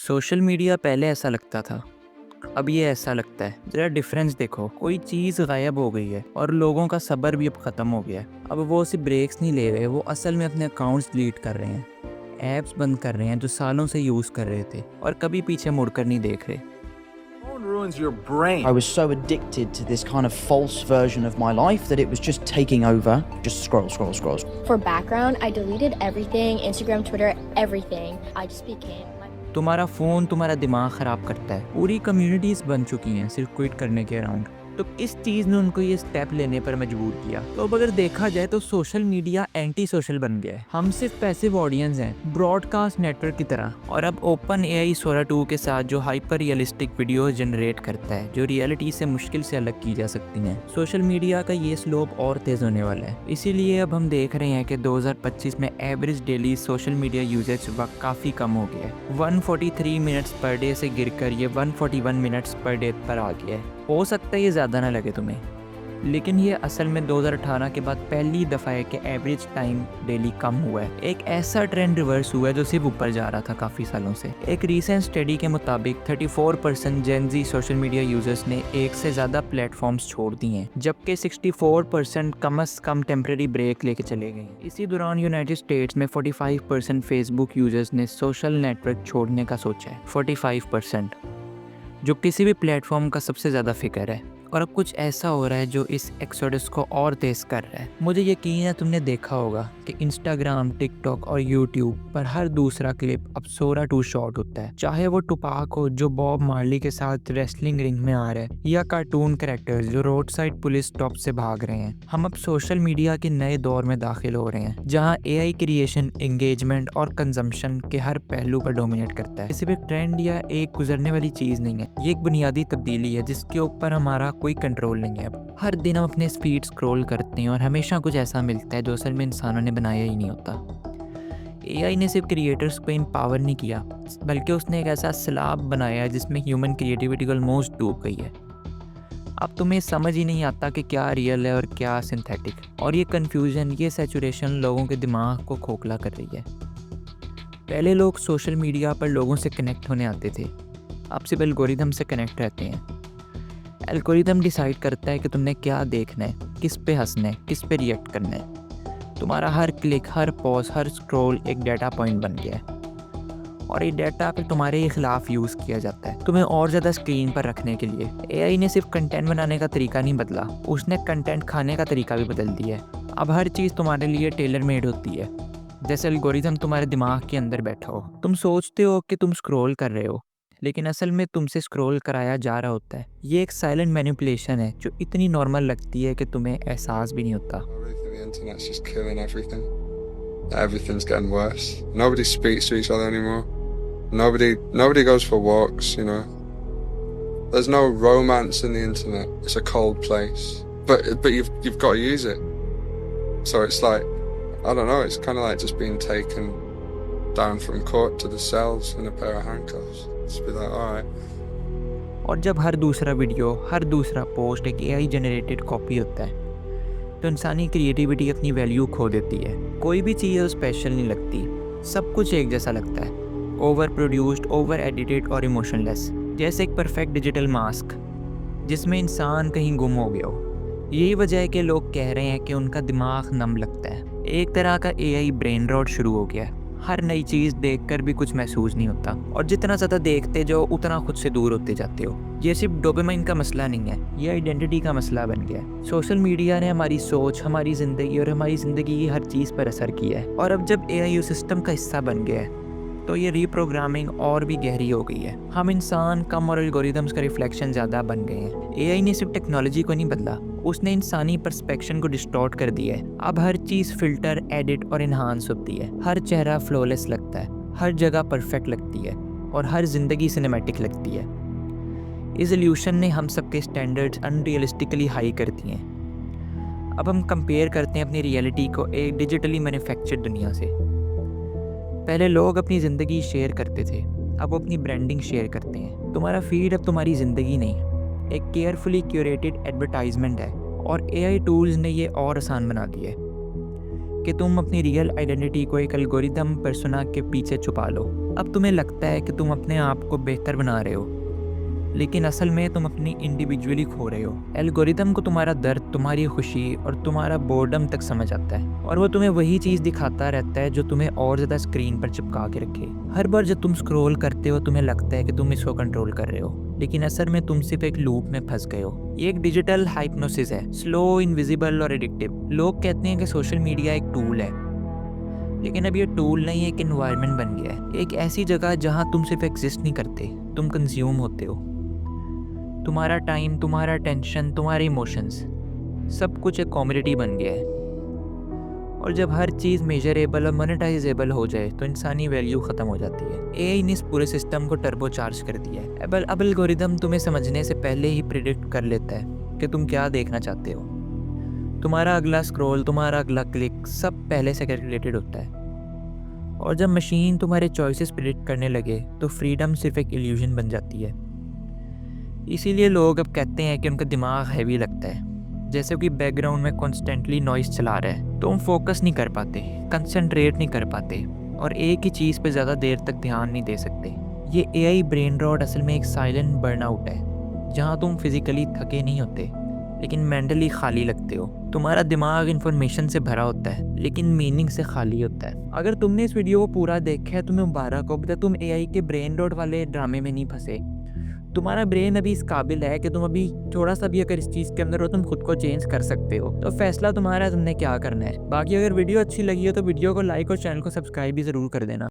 Social media पहले ऐसा लगता था, अब ये ऐसा लगता है। ज़रा डिफरेंस देखो, कोई चीज़ गायब हो गई है और लोगों का सब्र भी अब ख़त्म हो गया है। अब वो सिर्फ ब्रेक्स नहीं ले रहे, वो असल में अपने अकाउंट्स डिलीट कर रहे हैं, ऐप्स बंद कर रहे हैं जो सालों से यूज़ कर रहे थे और कभी पीछे मुड़कर नहीं देख रहे। Phone ruins your brain. I was so addicted to this kind of false version of my life that it was just taking over. Just scroll. For background, I deleted everything, Instagram, Twitter, everything. I just became तुम्हारा phone तुम्हारा दिमाग ख़राब करता है। पूरी communities बन चुकी हैं सिर्फ क्विट करने के अराउंड। तो इस चीज़ ने उनको ये स्टेप लेने पर मजबूर किया। तो अब अगर देखा जाए तो सोशल मीडिया एंटी सोशल बन गया है। हम सिर्फ पैसिव ऑडियंस हैं, ब्रॉडकास्ट नेटवर्क की तरह। और अब ओपन एआई सोरा 2 के साथ जो हाइपर रियलिस्टिक वीडियो जनरेट करता है, जो रियलिटी से मुश्किल से अलग की जा सकती हैं। सोशल मीडिया का ये स्लोप और तेज़ होने वाला है। इसीलिए अब हम देख रहे हैं कि 2025 में average daily social media usage वक्त काफ़ी कम हो गया है। 143 मिनट्स पर डे से गिरकर ये 141 मिनट्स पर डे पर आ गया है। हो सकता है ये ज़्यादा ना लगे तुम्हें, लेकिन ये असल में 2018 के बाद पहली दफ़ा है कि एवरेज टाइम डेली कम हुआ है। एक ऐसा ट्रेंड रिवर्स हुआ है जो सिर्फ ऊपर जा रहा था काफ़ी सालों से। एक रीसेंट स्टडी के मुताबिक 34% जेन ज़ी सोशल मीडिया यूज़र्स ने एक से ज़्यादा प्लेटफॉर्म्स छोड़ दिए हैं, जबकि 64% कम से कम टेम्प्रेरी ब्रेक लेके चले गए। इसी दौरान यूनाइटेड स्टेट्स में 45% फेसबुक यूज़र्स ने सोशल नेटवर्क छोड़ने का सोचा है। 45%, जो किसी भी प्लेटफॉर्म का सबसे ज़्यादा फिगर है। और अब कुछ ऐसा हो रहा है जो इस एक्सोडस को और तेज़ कर रहा है। मुझे यकीन है तुमने देखा होगा कि इंस्टाग्राम, टिकटॉक और यूट्यूब पर हर दूसरा क्लिप अब सोरा 2 शॉट होता है। चाहे वो टुपाक हो जो बॉब मार्ली के साथ रेसलिंग रिंग में आ रहा है, या कार्टून कैरेक्टर्स जो रोड साइड पुलिस स्टॉप से भाग रहे हैं। हम अब सोशल मीडिया के नए दौर में दाखिल हो रहे हैं, जहाँ एआई क्रिएशन, एंगेजमेंट और कंजम्पशन के हर पहलू पर डोमिनेट करता है। सिर्फ एक ट्रेंड या एक गुजरने वाली चीज़ नहीं है, ये एक बुनियादी तब्दीली है जिसके ऊपर हमारा कोई कंट्रोल नहीं है। अब हर दिन हम अपने फीड स्क्रॉल करते हैं और हमेशा कुछ ऐसा मिलता है जो असल में इंसानों ने बनाया ही नहीं होता। एआई ने सिर्फ क्रिएटर्स को एम्पावर नहीं किया, बल्कि उसने एक ऐसा सैलाब बनाया है जिसमें ह्यूमन क्रिएटिविटी ऑलमोस्ट डूब गई है। अब तुम्हें समझ ही नहीं आता कि क्या रियल है और क्या सिंथेटिक, और ये कन्फ्यूजन, ये सैचुरेशन लोगों के दिमाग को खोखला कर रही है। पहले लोग सोशल मीडिया पर लोगों से कनेक्ट होने आते थे, अब सिर्फ एल्गोरिथम से कनेक्ट रहते हैं। एल्गोरिथम डिसाइड करता है कि तुमने क्या देखना है, किस पे हंसना है, किस पे रिएक्ट करना है। तुम्हारा हर क्लिक, हर पॉज, हर स्क्रॉल एक डाटा पॉइंट बन गया है, और ये डाटा फिर तुम्हारे खिलाफ यूज़ किया जाता है, तुम्हें और ज़्यादा स्क्रीन पर रखने के लिए। एआई ने सिर्फ कंटेंट बनाने का तरीका नहीं बदला, उसने कंटेंट खाने का तरीका भी बदल दिया है। अब हर चीज़ तुम्हारे लिए टेलर मेड होती है, जैसे एल्गोरिथम तुम्हारे दिमाग के अंदर बैठा हो। तुम सोचते हो कि तुम स्क्रॉल कर रहे हो, लेकिन असल में तुमसे स्क्रॉल कराया जा रहा होता है। ये एक साइलेंट मैनिपुलेशन है जो इतनी नॉर्मल लगती है कि तुम्हें एहसास भी नहीं होता। The internet's just killing everything. Everything's getting worse. Nobody speaks to each other anymore. Nobody goes for walks, you know. There's no romance in the internet. It's a cold place. But you've got to use it. So it's like, I don't know, it's kind of like just being taken down from court to the cells in a pair of handcuffs. Just be like, all right. और जब हर दूसरा video, हर दूसरा post एक AI generated copy होता है, तो इंसानी creativity अपनी वैल्यू खो देती है। कोई भी चीज़ स्पेशल नहीं लगती, सब कुछ एक जैसा लगता है, ओवर प्रोड्यूस्ड, ओवर एडिटेड और इमोशनलेस, जैसे एक परफेक्ट डिजिटल मास्क जिसमें इंसान कहीं गुम हो गया हो। यही वजह है कि लोग कह रहे हैं कि उनका दिमाग नम लगता है। एक तरह का एआई ब्रेन रॉट शुरू हो गया है। हर नई चीज़ देखकर भी कुछ महसूस नहीं होता, और जितना ज़्यादा देखते जाओ उतना खुद से दूर होते जाते हो। ये सिर्फ डोपामाइन का मसला नहीं है, ये आइडेंटिटी का मसला बन गया है। सोशल मीडिया ने हमारी सोच, हमारी ज़िंदगी और हमारी ज़िंदगी की हर चीज़ पर असर किया है, और अब जब एआई उस सिस्टम का हिस्सा बन गया है तो ये रीप्रोग्रामिंग और भी गहरी हो गई है। हम इंसान कम और एल्गोरिथम्स का रिफ्लेक्शन ज़्यादा बन गए हैं। एआई ने सिर्फ टेक्नोलॉजी को नहीं बदला, उसने इंसानी पर्सपेक्शन को डिस्टॉर्ट कर दिया है। अब हर चीज़ फिल्टर, एडिट और इन्हांस होती है। हर चेहरा फ्लॉलेस लगता है, हर जगह परफेक्ट लगती है, और हर जिंदगी सिनेमैटिक लगती है। इस इल्यूशन ने हम सबके स्टैंडर्ड्स अनरियलिस्टिकली हाई कर दिए हैं। अब हम कंपेयर करते हैं अपनी रियलिटी को एक डिजिटली मैन्युफैक्चर्ड दुनिया से। पहले लोग अपनी ज़िंदगी शेयर करते थे, अब वो अपनी ब्रांडिंग शेयर करते हैं। तुम्हारा फीड अब तुम्हारी ज़िंदगी नहीं, एक केयरफुली क्यूरेटेड एडवर्टाइजमेंट है, और एआई टूल्स ने ये और आसान बना दिया है कि तुम अपनी रियल आइडेंटिटी को एक एल्गोरिदम पर्सोना के पीछे छुपा लो। अब तुम्हें लगता है कि तुम अपने आप को बेहतर बना रहे हो, लेकिन असल में तुम अपनी इंडिविजुअली खो रहे हो। एल्गोरिदम को तुम्हारा दर्द, तुम्हारी खुशी और तुम्हारा बोर्डम तक समझ आता है, और वो तुम्हें वही चीज़ दिखाता रहता है जो तुम्हें और ज़्यादा स्क्रीन पर चिपका के रखे। हर बार जब तुम स्क्रॉल करते हो तुम्हें लगता है कि तुम इसको कंट्रोल कर रहे हो, लेकिन असल में तुम सिर्फ एक लूप में फंस गए हो। ये एक डिजिटल हाइप्नोसिस है, स्लो, इनविजिबल और एडिक्टिव। लोग कहते हैं कि सोशल मीडिया एक टूल है, लेकिन अब ये टूल नहीं, एक एनवायरनमेंट बन गया है। एक ऐसी जगह जहाँ तुम सिर्फ एग्जिस्ट नहीं करते, तुम कंज्यूम होते हो। तुम्हारा टाइम, तुम्हारा टेंशन, तुम्हारे इमोशंस, सब कुछ एक कम्युनिटी बन गया है। और जब हर चीज़ मेजरेबल और मोनेटाइजेबल हो जाए तो इंसानी वैल्यू ख़त्म हो जाती है। एआई ने इस पूरे सिस्टम को टर्बो चार्ज कर दिया है। अब एल्गोरिदम तुम्हें समझने से पहले ही प्रिडिक्ट कर लेता है कि तुम क्या देखना चाहते हो। तुम्हारा अगला स्क्रॉल, तुम्हारा अगला क्लिक, सब पहले से कैलकुलेटेड होता है। और जब मशीन तुम्हारे चॉइसेस प्रिडिक्ट करने लगे तो फ्रीडम सिर्फ एक इल्यूजन बन जाती है। इसीलिए लोग अब कहते हैं कि उनका दिमाग हैवी लगता है, जैसे कि बैकग्राउंड में कॉन्स्टेंटली नॉइस चला रहा है। तो हम फोकस नहीं कर पाते, कंसंट्रेट नहीं कर पाते, और एक ही चीज़ पे ज़्यादा देर तक ध्यान नहीं दे सकते। ये एआई ब्रेन रॉट असल में एक साइलेंट बर्नआउट है, जहाँ तुम फिजिकली थके नहीं होते लेकिन मेंटली खाली लगते हो। तुम्हारा दिमाग इन्फॉर्मेशन से भरा होता है लेकिन मीनिंग से खाली होता है। अगर तुमने इस वीडियो को पूरा देखा है तुम्हें मुबारक हो, बता तुम एआई के ब्रेन रॉट वाले ड्रामे में नहीं फंसे। तुम्हारा ब्रेन अभी इस काबिल है कि तुम अभी थोड़ा सा भी अगर इस चीज़ के अंदर हो तुम खुद को चेंज कर सकते हो। तो फैसला तुम्हारा है, तुमने क्या करना है। बाकी अगर वीडियो अच्छी लगी हो तो वीडियो को लाइक और चैनल को सब्सक्राइब भी ज़रूर कर देना।